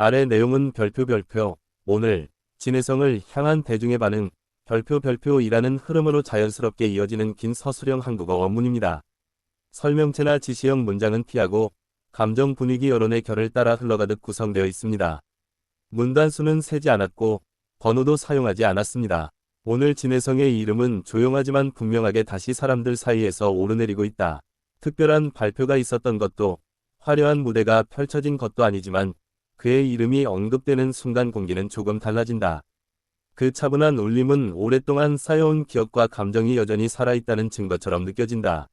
아래 내용은 별표 오늘 진해성을 향한 대중의 반응 별표이라는 흐름으로 자연스럽게 이어지는 긴 서술형 한국어 원문입니다. 설명체나 지시형 문장은 피하고 감정 분위기 여론의 결을 따라 흘러가듯 구성되어 있습니다. 문단수는 세지 않았고 번호도 사용하지 않았습니다. 오늘 진해성의 이름은 조용하지만 분명하게 다시 사람들 사이에서 오르내리고 있다. 특별한 발표가 있었던 것도 화려한 무대가 펼쳐진 것도 아니지만 그의 이름이 언급되는 순간 공기는 조금 달라진다. 그 차분한 울림은 오랫동안 쌓여온 기억과 감정이 여전히 살아있다는 증거처럼 느껴진다.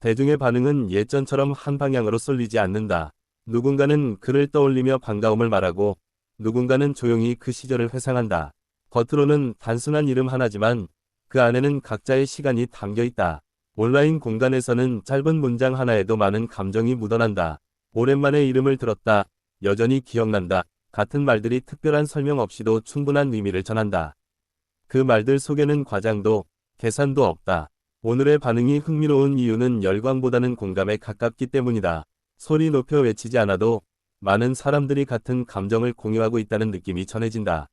대중의 반응은 예전처럼 한 방향으로 쏠리지 않는다. 누군가는 그를 떠올리며 반가움을 말하고 누군가는 조용히 그 시절을 회상한다. 겉으로는 단순한 이름 하나지만 그 안에는 각자의 시간이 담겨 있다. 온라인 공간에서는 짧은 문장 하나에도 많은 감정이 묻어난다. 오랜만에 이름을 들었다. 여전히 기억난다. 같은 말들이 특별한 설명 없이도 충분한 의미를 전한다. 그 말들 속에는 과장도 계산도 없다. 오늘의 반응이 흥미로운 이유는 열광보다는 공감에 가깝기 때문이다. 소리 높여 외치지 않아도 많은 사람들이 같은 감정을 공유하고 있다는 느낌이 전해진다.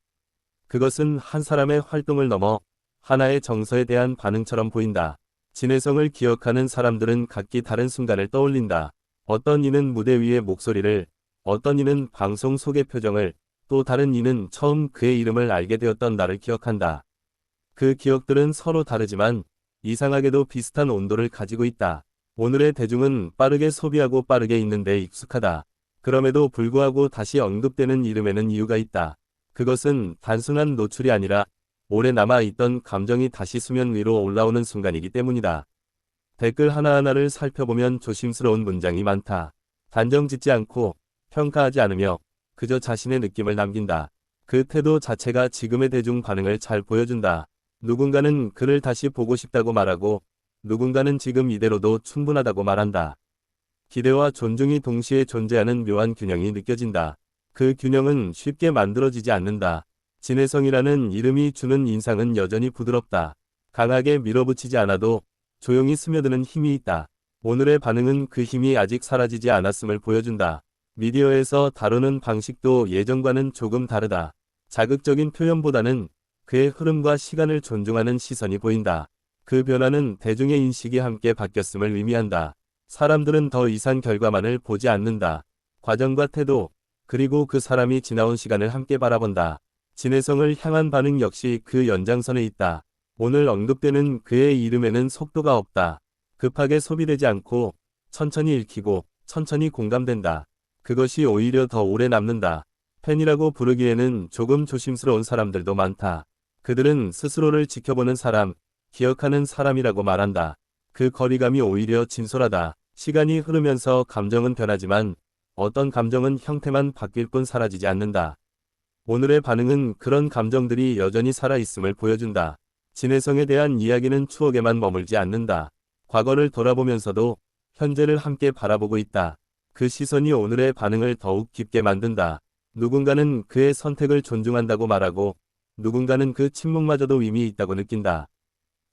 그것은 한 사람의 활동을 넘어 하나의 정서에 대한 반응처럼 보인다. 진해성을 기억하는 사람들은 각기 다른 순간을 떠올린다. 어떤 이는 무대 위의 목소리를, 어떤 이는 방송 속의 표정을, 또 다른 이는 처음 그의 이름을 알게 되었던 날을 기억한다. 그 기억들은 서로 다르지만 이상하게도 비슷한 온도를 가지고 있다. 오늘의 대중은 빠르게 소비하고 빠르게 잊는 데 익숙하다. 그럼에도 불구하고 다시 언급되는 이름에는 이유가 있다. 그것은 단순한 노출이 아니라 오래 남아있던 감정이 다시 수면 위로 올라오는 순간이기 때문이다. 댓글 하나하나를 살펴보면 조심스러운 문장이 많다. 단정짓지 않고 평가하지 않으며 그저 자신의 느낌을 남긴다. 그 태도 자체가 지금의 대중 반응을 잘 보여준다. 누군가는 그를 다시 보고 싶다고 말하고 누군가는 지금 이대로도 충분하다고 말한다. 기대와 존중이 동시에 존재하는 묘한 균형이 느껴진다. 그 균형은 쉽게 만들어지지 않는다. 진해성이라는 이름이 주는 인상은 여전히 부드럽다. 강하게 밀어붙이지 않아도 조용히 스며드는 힘이 있다. 오늘의 반응은 그 힘이 아직 사라지지 않았음을 보여준다. 미디어에서 다루는 방식도 예전과는 조금 다르다. 자극적인 표현보다는 그의 흐름과 시간을 존중하는 시선이 보인다. 그 변화는 대중의 인식이 함께 바뀌었음을 의미한다. 사람들은 더 이상 결과만을 보지 않는다. 과정과 태도, 그리고 그 사람이 지나온 시간을 함께 바라본다. 진해성을 향한 반응 역시 그 연장선에 있다. 오늘 언급되는 그의 이름에는 속도가 없다. 급하게 소비되지 않고 천천히 읽히고 천천히 공감된다. 그것이 오히려 더 오래 남는다. 팬이라고 부르기에는 조금 조심스러운 사람들도 많다. 그들은 스스로를 지켜보는 사람, 기억하는 사람이라고 말한다. 그 거리감이 오히려 진솔하다. 시간이 흐르면서 감정은 변하지만 어떤 감정은 형태만 바뀔 뿐 사라지지 않는다. 오늘의 반응은 그런 감정들이 여전히 살아있음을 보여준다. 진해성에 대한 이야기는 추억에만 머물지 않는다. 과거를 돌아보면서도 현재를 함께 바라보고 있다. 그 시선이 오늘의 반응을 더욱 깊게 만든다. 누군가는 그의 선택을 존중한다고 말하고 누군가는 그 침묵마저도 의미 있다고 느낀다.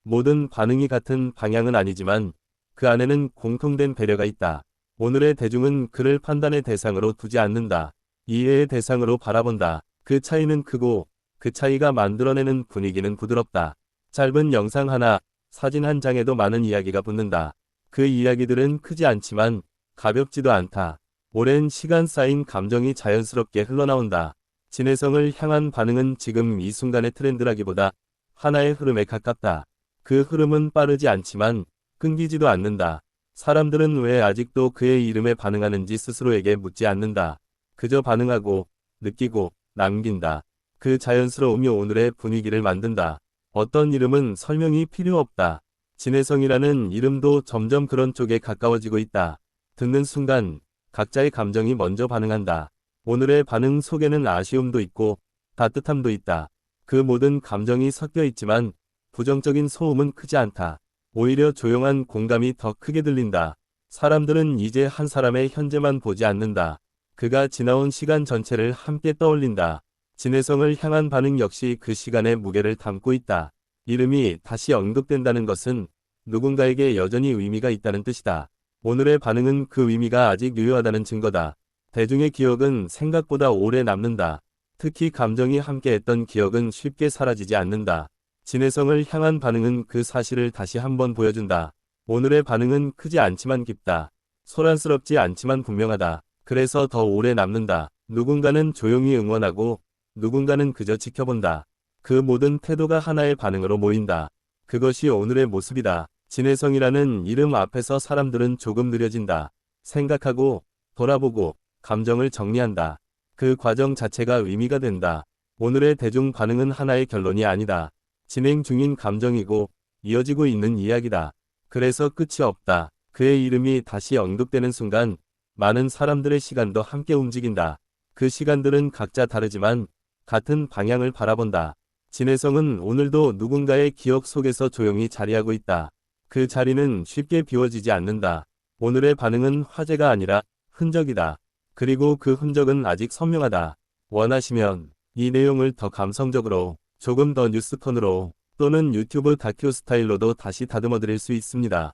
모든 반응이 같은 방향은 아니지만 그 안에는 공통된 배려가 있다. 오늘의 대중은 그를 판단의 대상으로 두지 않는다. 이해의 대상으로 바라본다. 그 차이는 크고 그 차이가 만들어내는 분위기는 부드럽다. 짧은 영상 하나, 사진 한 장에도 많은 이야기가 붙는다. 그 이야기들은 크지 않지만 가볍지도 않다. 오랜 시간 쌓인 감정이 자연스럽게 흘러나온다. 진해성을 향한 반응은 지금 이 순간의 트렌드라기보다 하나의 흐름에 가깝다. 그 흐름은 빠르지 않지만 끊기지도 않는다. 사람들은 왜 아직도 그의 이름에 반응하는지 스스로에게 묻지 않는다. 그저 반응하고 느끼고 남긴다. 그 자연스러움이 오늘의 분위기를 만든다. 어떤 이름은 설명이 필요 없다. 진해성이라는 이름도 점점 그런 쪽에 가까워지고 있다. 듣는 순간 각자의 감정이 먼저 반응한다. 오늘의 반응 속에는 아쉬움도 있고 따뜻함도 있다. 그 모든 감정이 섞여 있지만 부정적인 소음은 크지 않다. 오히려 조용한 공감이 더 크게 들린다. 사람들은 이제 한 사람의 현재만 보지 않는다. 그가 지나온 시간 전체를 함께 떠올린다. 진해성을 향한 반응 역시 그 시간의 무게를 담고 있다. 이름이 다시 언급된다는 것은 누군가에게 여전히 의미가 있다는 뜻이다. 오늘의 반응은 그 의미가 아직 유효하다는 증거다. 대중의 기억은 생각보다 오래 남는다. 특히 감정이 함께했던 기억은 쉽게 사라지지 않는다. 진해성을 향한 반응은 그 사실을 다시 한번 보여준다. 오늘의 반응은 크지 않지만 깊다. 소란스럽지 않지만 분명하다. 그래서 더 오래 남는다. 누군가는 조용히 응원하고 누군가는 그저 지켜본다. 그 모든 태도가 하나의 반응으로 모인다. 그것이 오늘의 모습이다. 진해성이라는 이름 앞에서 사람들은 조금 느려진다. 생각하고 돌아보고 감정을 정리한다. 그 과정 자체가 의미가 된다. 오늘의 대중 반응은 하나의 결론이 아니다. 진행 중인 감정이고 이어지고 있는 이야기다. 그래서 끝이 없다. 그의 이름이 다시 언급되는 순간 많은 사람들의 시간도 함께 움직인다. 그 시간들은 각자 다르지만 같은 방향을 바라본다. 진해성은 오늘도 누군가의 기억 속에서 조용히 자리하고 있다. 그 자리는 쉽게 비워지지 않는다. 오늘의 반응은 화제가 아니라 흔적이다. 그리고 그 흔적은 아직 선명하다. 원하시면 이 내용을 더 감성적으로, 조금 더 뉴스톤으로 또는 유튜브 다큐 스타일로도 다시 다듬어 드릴 수 있습니다.